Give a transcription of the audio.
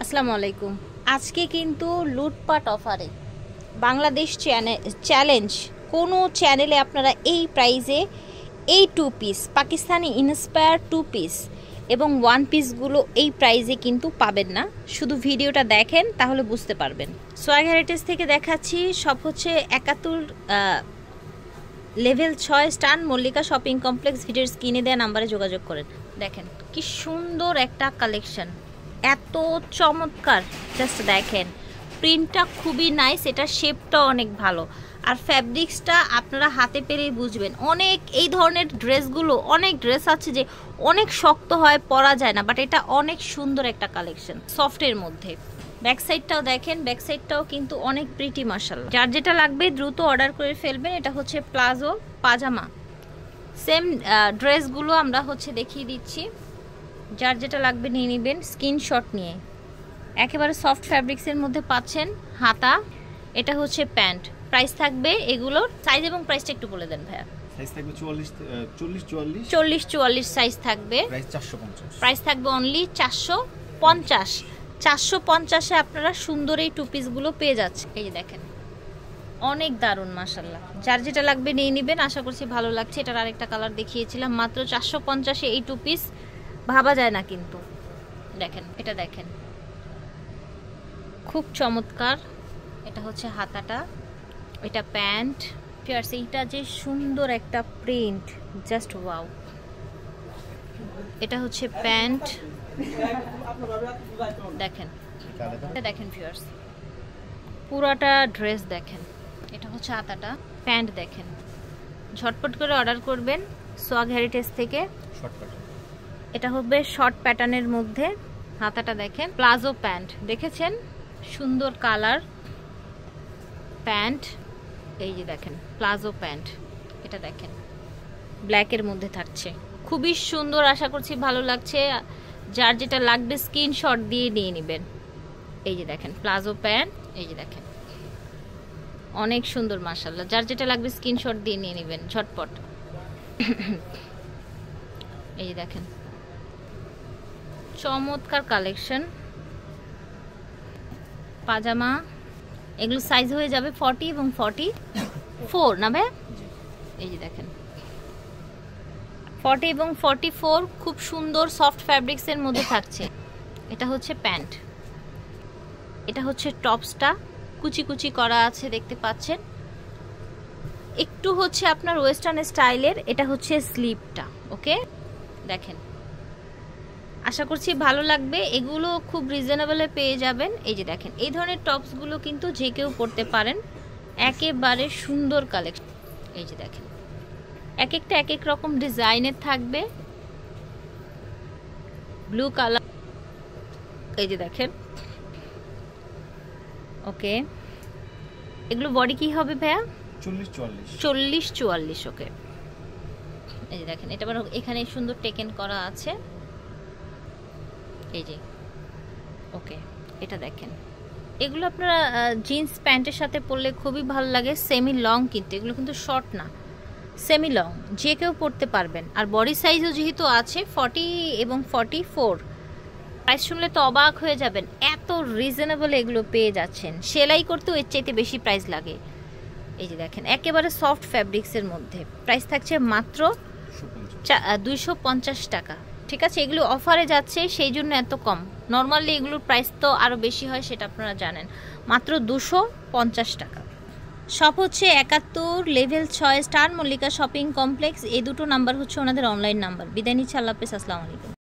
আসসালামু আলাইকুম। আজকে কিন্তু লুটপাট অফারে বাংলাদেশ চ্যালেঞ্জ কোনো চ্যানেলে আপনারা এই প্রাইজে এই two piece Pakistani inspire two piece এবং ওয়ান পিসগুলো এই প্রাইজে কিন্তু পাবেন না। শুধু ভিডিওটা দেখেন তাহলে বুঝতে পারবেন। সোয়াগ হেরিটেজ থেকে দেখাচ্ছি, সব হচ্ছে 71 লেভেল 6 স্টান মল্লিকা শপিং কমপ্লেক্স। ভিডিওর স্ক্রিনে দেওয়া নাম্বারে যোগাযোগ করেন। দেখেন কি সুন্দর একটা কালেকশন, এত চমৎকার, জাস্ট দেখেন প্রিন্টটা খুবই নাইস, এটা শেপটা অনেক ভালো, আর ফ্যাব্রিক্সটা আপনারা হাতে পেলেই বুঝবেন। অনেক এই ধরনের ড্রেসগুলো, অনেক ড্রেস আছে যে অনেক শক্ত হয়, পরা যায় না, বাট এটা অনেক সুন্দর একটা কালেকশন সফটের মধ্যে। ব্যাক সাইডটাও দেখেন, ব্যাক সাইডটাও কিন্তু অনেক প্রিটি মাশাআল্লাহ। যার যেটা লাগবে দ্রুত অর্ডার করে ফেলবেন। এটা হচ্ছে প্লাজো পাজামা, সেম ড্রেসগুলো আমরা হচ্ছে দেখিয়ে দিচ্ছি। যার যেটা লাগবে নিয়ে নেবেন স্ক্রিনশট নিয়ে। একেবারে সফট ফ্যাব্রিক্সের মধ্যে পাচ্ছেন। হাতা, এটা হচ্ছে প্যান্ট। প্রাইস থাকবে এগুলোর, সাইজ এবং প্রাইসটা একটু বলে দেন ভাইয়া। সাইজ থাকবে 40 44 সাইজ থাকবে। প্রাইস 450। প্রাইস থাকবে অনলি 450। 450-এ আপনারা সুন্দর এই টু পিসগুলো পেয়ে যাচ্ছে। এই যে দেখেন অনেক দারুণ মাশাআল্লাহ। যার যেটা লাগবে নিয়ে নেবেন, আশা করছি ভালো লাগছে। এটার আরেকটা কালার দেখিয়েছিলাম, মাত্র 450-এ এই টু পিস ভাবা যায় না কিন্তু। দেখেন এটা, দেখেন খুব চমৎকার। এটা হচ্ছে হাতাটা, এটা প্যান্ট। ফিয়ার্স, এইটা যে সুন্দর একটা প্রিন্ট, জাস্ট ওয়াও। এটা হচ্ছে প্যান্ট, দেখেন দেখেন ফিয়ার্স, পুরাটা ড্রেস দেখেন। এটা হচ্ছে হাতাটা, প্যান্ট দেখেন। ঝটপট করে অর্ডার করবেন সোয়াগ হেরিটেজ থেকে। এটা হবে শর্ট প্যাটার্নের মধ্যে। হাতাটা দেখেন, প্লাজো প্যান্ট দেখেছেন, সুন্দর কালার প্যান্ট। এই যে দেখেন প্লাজো প্যান্ট, এটা দেখেন ব্ল্যাকের মধ্যে থাকছে, খুবই সুন্দর। আশা করছি ভালো লাগছে। যার যেটা লাগবে স্ক্রিনশট দিয়ে নিয়ে নেবেন। এই যে দেখেন প্লাজো প্যান্ট, এই যে দেখেন অনেক সুন্দর মাশাআল্লাহ। যার যেটা লাগবে স্ক্রিনশট দিয়ে নিয়ে নেবেন ঝটপট। এই যে দেখেন চমৎকার কালেকশন। পাজামা, এগুলো সাইজ হয়ে যাবে 40 এবং 44 না ভাই? এই যে দেখেন 40 এবং 44 খুব সুন্দর সফট ফ্যাব্রিক্সের মধ্যে থাকছে। এটা হচ্ছে প্যান্ট, এটা হচ্ছে টপসটা কুচি কুচি করা আছে দেখতে পাচ্ছেন, একটু হচ্ছে আপনার ওয়েস্টার্ন স্টাইলের। এটা হচ্ছে স্লিভটা, ওকে দেখেন। আশা করছি ভালো লাগবে। এগুলো খুব রিজনেবলে পেয়ে যাবেন। এই যে দেখেন এই ধরনের টপসগুলো কিন্তু যে কেউ পরতে পারেন, একেবারে সুন্দর কালেকশন। এই যে দেখেন এক একটা এক এক রকম ডিজাইনের থাকবে। ব্লু কালার, এই যে দেখেন, ওকে। এগুলো বডি কি হবে ভাইয়া? 40-44, ওকে। এই যে দেখেন এটা এখানে সুন্দর টেকেন করা আছে, এই যে ওকে। এটা দেখেন এগুলো আপনারা জিন্স প্যান্টের সাথে পরলে খুবই ভালো লাগে। সেমি লং, কিন্তু এগুলো কিন্তু শর্ট না, সেমি লং, যে কেউ পরতে পারবেন। আর বডি সাইজও যেহেতু আছে 40 এবং 44। প্রাইস শুনলে তো অবাক হয়ে যাবেন, এত রিজনেবল এগুলো পেয়ে যাচ্ছেন। সেলাই করতেও এর চাইতে বেশি প্রাইস লাগে। এই যে দেখেন একেবারে সফট ফ্যাব্রিক্সের মধ্যে। প্রাইস থাকছে মাত্র 250 টাকা। ঠিক আছে, এগুলো অফারে যাচ্ছে সেই জন্য এত কম। নর্মালি এগুলোর প্রাইস তো আরও বেশি হয়, সেটা আপনারা জানেন। মাত্র 250 টাকা। সব হচ্ছে 71 level 6 star Mallika shopping complex. এই দুটো নাম্বার হচ্ছে ওনাদের অনলাইন নাম্বার। বিদায় নিচ্ছি, আল্লাহ হাফেজ, আসসালামু আলাইকুম।